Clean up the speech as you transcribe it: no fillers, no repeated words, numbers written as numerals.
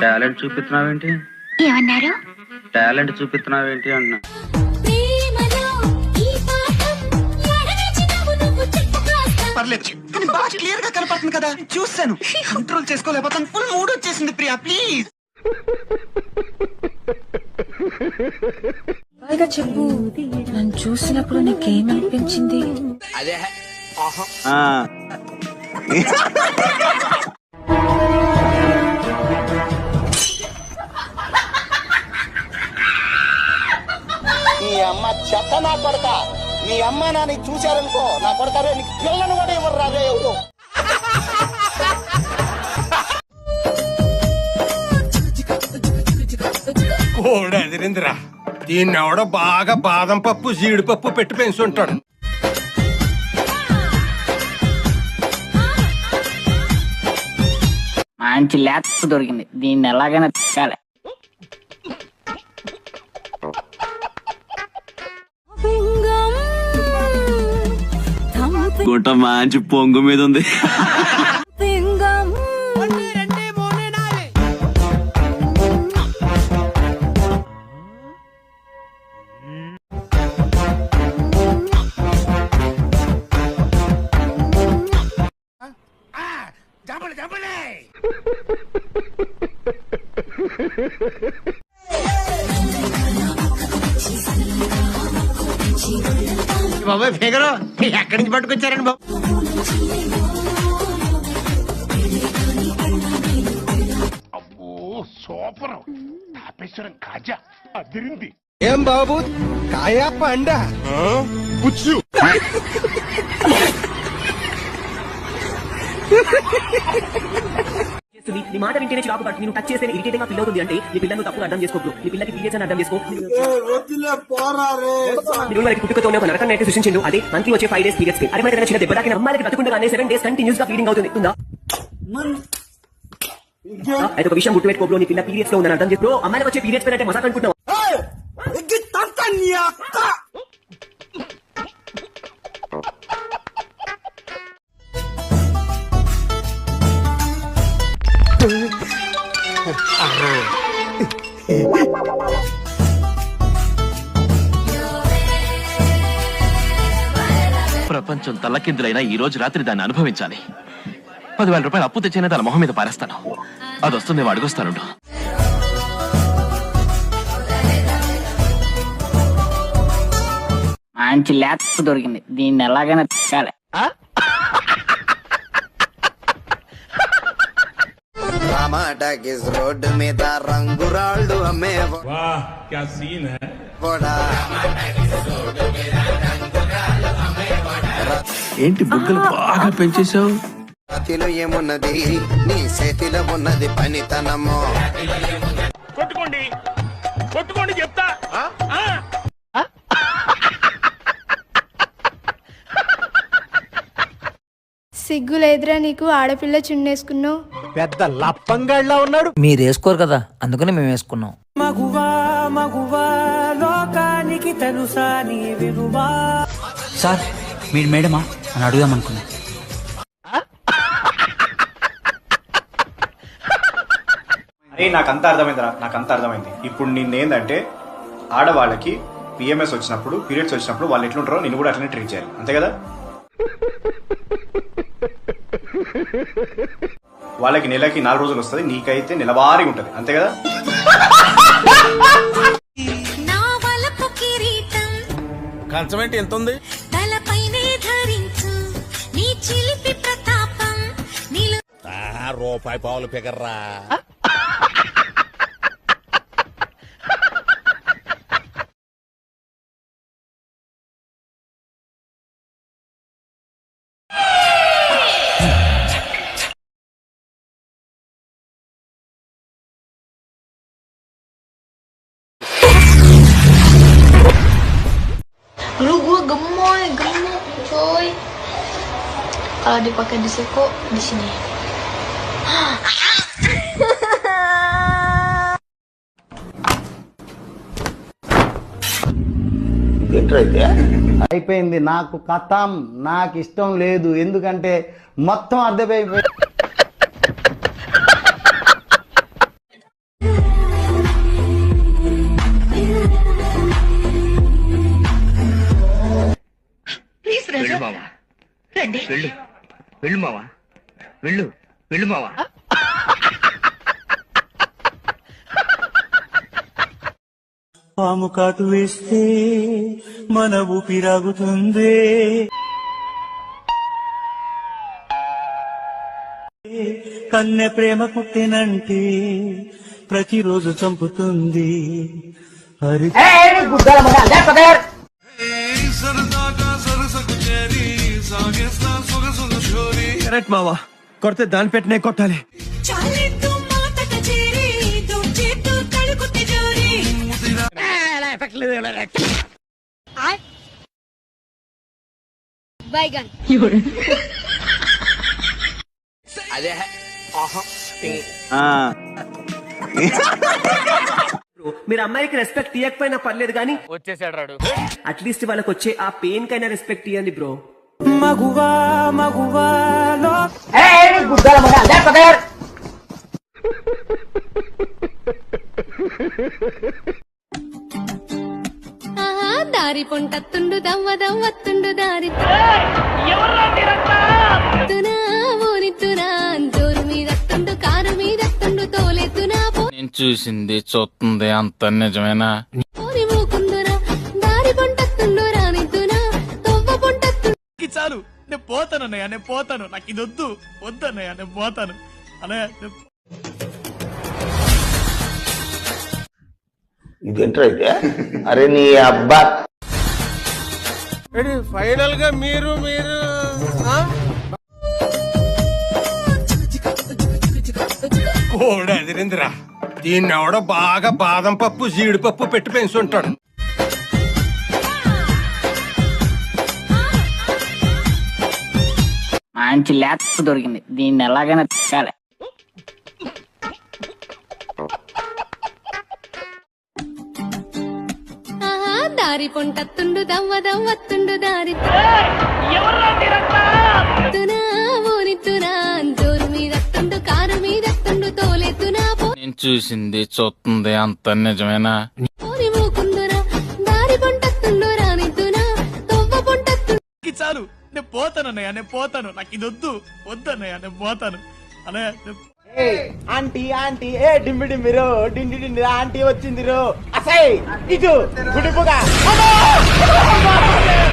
Talent చూపిస్తున్నావేంటి? ఏమన్నారు? Talent చూపిస్తున్నావేంటి అన్నా. పర్లేదు కానీ బాగా క్లియర్ గా కనపడుతుంది కదా, చూస్తాను. కంట్రోల్ చేసుకోలేకపోతాను. ఫుల్ మూడ్ వచ్చేసింది ప్రియా, ప్లీజ్. చెప్పు, నన్ను చూసినప్పుడు నీకేమనిపించింది? అదే నీ అమ్మ చెత్త నా కొడక. మీ అమ్మ నాని చూశారనుకో, నా కొడకరే నీకు పిల్లను కూడా ఎవరు రాదే ఎవరు. కోడి ఎదిరిందిరా. దీన్ని ఎవడో బాగా బాదం పప్పు జీడిపప్పు పెట్టి పెంచుంటాడు. మంచి లేత దొరికింది, దీన్ని ఎలాగైనా తిక్కాలి. గుంట మంచి పొంగు మీద ఉంది. బాబాయ్ ఫిగర్ ఎక్కడి నుంచి పట్టుకొచ్చారండి బాబు? అబ్బో సూపర్. తాపేశ్వరం కాజా అదిరింది. ఏం బాబు, కాయా పండ పుచ్చు? నీ మాట వింటేనే చిరాకు పడుతుంది. నేను టచ్ చేస్తే ఇరిటేటింగ్ గా ఫీల్ అవుతుంది అంటే నీ పిల్లలు తప్పుగా అర్థం చేసుకోవద్దు. నీ పిల్లకి పీరియడ్స్ అని అర్థం చేసుకో. పుట్టుకతోనే ఒక నరకం అయితే సృష్టించిండు. అదే మంత్లీ వచ్చే 5 days పీరియడ్స్ కి. అరే మరి చిన్న దెబ్బ తాకిన అమ్మాయికి బతుకుండగానే 7 days కంటిన్యూస్ గా ఫీడింగ్ అవుతుంది. అయితే ఒక విషయం గుర్తుపెట్టుకో, నీ పిల్ల పీరియడ్స్ లో ఉందని అర్థం చేసుకో. అమ్మాయికి వచ్చే పీరియడ్స్ అంటే మసాక్ అనుకుంటున్నావు. ప్రపంచం తల్లకిందులైనా ఈ రోజు రాత్రి దాన్ని అనుభవించాలి. 10,000 రూపాయలు అప్పు తెచ్చైనా తన మొహం మీద పారేస్తాను. అది వస్తుంది, అడుగుస్తాను. మంచి లేత దొరికింది, దీన్ని ఎలాగైనా తిక్కాలి. టమాటాకిస్ రోడ్డు మీద రంగురాళ్ళు అమ్మేవో. ఏంటి బుగ్గలు బాగా పెంచేశావు? చేతిలో ఏమున్నది, నీ చేతిలో ఉన్నది పనితనమో. కొట్టుకోండి కొట్టుకోండి చెప్తా. సిగ్గు లేదురా నీకు, ఆడపిల్ల చున్నేసుకున్నావు. పెద్ద లప్పంగాళ్ళ ఉన్నాడు. మీరు వేసుకోరు కదా, అందుకని మేము వేసుకున్నాం. సార్ మీరు మేడమా అని అడుగుదాం అనుకున్నా. అరే నాకంతా అర్థమైందిరా, నాకంతా అర్థమైంది. ఇప్పుడు నిన్నేందంటే ఆడవాళ్ళకి పిఎంఎస్ వచ్చినప్పుడు, పీరియడ్స్ వచ్చినప్పుడు వాళ్ళు ఎట్లుంటారో నేను కూడా అట్లనే ట్రీట్ చేయాలి, అంతే కదా? వాళ్ళకి నెలకి 4 రోజులు వస్తుంది, నీకైతే నెలవారీ ఉంటది, అంతే కదా? కంచమేంటి ఎంత ఉంది? రూపాయి పావులు ఫిగర్రా. Lu gue gemoy, gemuk coy. Kalau dipakai di siku di sini. అయిపోయింది, నాకు కథం, నాకు ఇష్టం లేదు. ఎందుకంటే మొత్తం అర్థమైపోయి వెళ్ళు వెళ్ళు మావా వెళ్ళు వెళ్ళు మావా. పాము కాటు వేస్తే మన ఊపిరాగుతుంది, కన్నె ప్రేమ పుట్టినంటే ప్రతిరోజు చంపుతుంది. హరి కరెక్ట్ మావా, కొడితే దాని పెట్టినే కొట్టాలి. बैगन మీరు అమ్మాయికి రెస్పెక్ట్ ఇవ్వకపోయినా పర్లేదు కానీ వచ్చేసాడు రాడు, అట్లీస్ట్ వాళ్ళకి వచ్చే ఆ పెయిన్ కైనా రెస్పెక్ట్ ఇవ్వండి బ్రో. మగువా మగువా దారి పొంటత్తుండు దవ్వ దవ్వత్తుండు దారి జోరు మీదత్తుండు కారు మీదత్తుండు తోలెత్తునా నేను చూసింది చూస్తుంది అంత నిజమేనా? పోని మూకుందురా దారి పొంటత్తుండు రానిద్దునా తొవ్వ పొంటత్తుండు. చాలు, నేను పోతాను అన్నయ్య, నేను పోతాను, నాకు ఇది వద్దు వద్దన్నయ్య, నేను పోతాను అన్నయ్య. ఇదేంట్రా అయితే? అరే నీ అబ్బా, ఫైనల్ గా మీరు కోడి అదిరిందిరా. దీన్ని ఎవడో బాగా బాదం పప్పు జీడిపప్పు పెట్టి పెంచుంటాడు. మంచి లేత దొరికింది, దీన్ని ఎలాగైనా తిక్కాలి. దారి పొంటత్తుండు దవ్వ దవ్వత్తుండు దారి జోరు మీదత్తుండు కారు మీదత్తుండు తోలెత్తునా నేను చూసింది చూస్తుంది అంత నిజమేనా? పోని మూకుందురా దారి పొంటత్తుండు రానిద్దునా తొవ్వ పొంటత్తుండు. చాలు, నేను పోతాను అన్నయ్య, నేను పోతాను, నాకు ఇది వద్దు వద్దన్నయ్య, నేను పోతాను అన్నయ్య. ఆంటీ ఆంటీ ఏ డింబి డింబిరో డిండి డిండి ఆంటీ వచ్చిందిరో అసై ఇటు గుడిపుగా